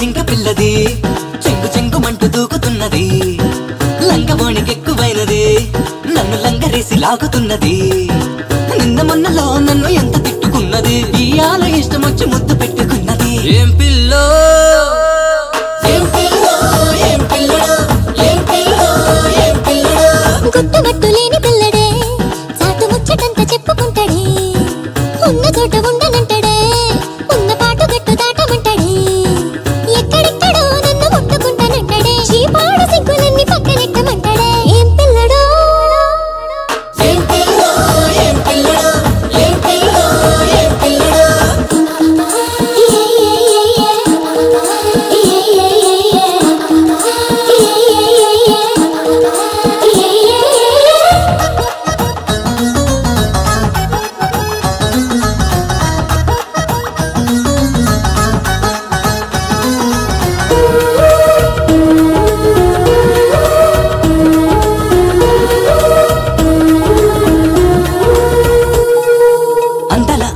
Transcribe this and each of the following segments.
జింక పిల్లది చెంగు చెంగుమంటూ దూకుతున్నది, లంగబోణికెక్కువైనది, నన్ను లంగరేసి లాగుతున్నది. నిన్న మొన్నలో నన్ను ఎంత తిట్టుకున్నది, ఇయాల ఇష్టమొచ్చి ముద్దు పెట్టుకున్నది. ఏం పిల్లో గుట్టుమట్టు లేని పిల్లడే, చాటు ముచ్చటంత చెప్పుకుంటాడే, ఉన్న చోట ఉండనంటాడే, ఉన్న పాటు గట్టు దాటమంటాడే, ఎక్కడెక్కడో నన్ను ముట్టుకుంటానంటాడే, చీపాడు సిగ్గులన్నీ పక్కనెట్టమంటాడే. ఏం పిల్లడో ఏం పిల్లో ఏం పిల్లడో ఏం పిల్లో ఏం పిల్లడో.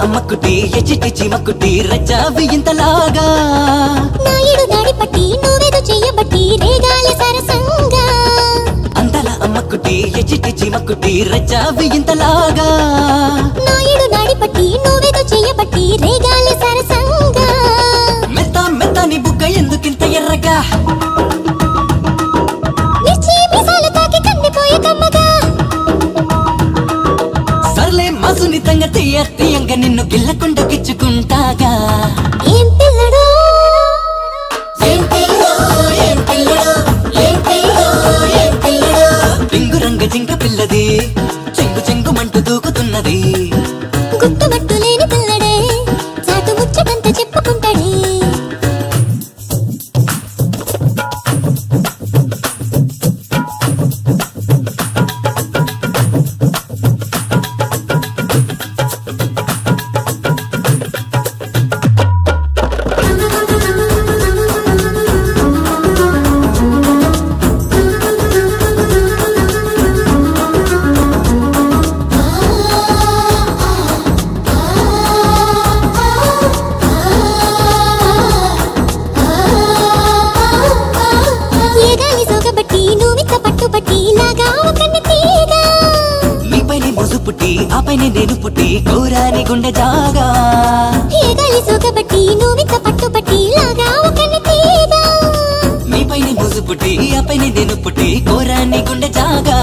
అమ్మకుటి ఎచిటి చిమకుటి రజావి ఇంతలాగా, నాయుడు నాడి పట్టి నువ్వేదో చెయ్యబట్టి రేగాలి సరసంగా. అంతల అమ్మకుటి ఎచిటి చిమకుటి రజావి ఇంతలాగా, నాయుడు నాడి పట్టి నువ్వేదో చెయ్యబట్టి రేగాలి సరసంగా. మెత్త మెత్తని బుగ్గ ఎందుకింత ఎర్రగా, మిర్చి మిసాలు తాకి కందిపోయే కమ్మగా. సర్లే మసునితంగా తీయ తీయంగా నిన్ను గిల్లకుండా గిచ్చుకుంటాగా. ఏం పిల్లడో ఏం పిల్లో ఏం పిల్లడో ఏం పిల్లో ఏం పిల్లడో. రింగురంగ జింక పిల్లది చెంగు చెంగుమంటూ దూకుతున్నది, గుట్టుమట్టు లేని పిల్లడే, చాటు ముచ్చటంత చెప్పుకుంటాడే. ఏగాలి సోగబట్టి నువ్వింత పట్టుబట్టి లాగా కన్ని తీగా. నీపైనే మోసు పుట్టి ఆపైనే నేను పుట్టి గౌరాని గుండె జాగా. ఏగాలి సోగబట్టి నువ్వింత పట్టుబట్టి లాగా కన్ని తీగా. నీపైనే మోసు పుట్టి ఆపైనే నేను పుట్టి గౌరాని గుండె జాగా.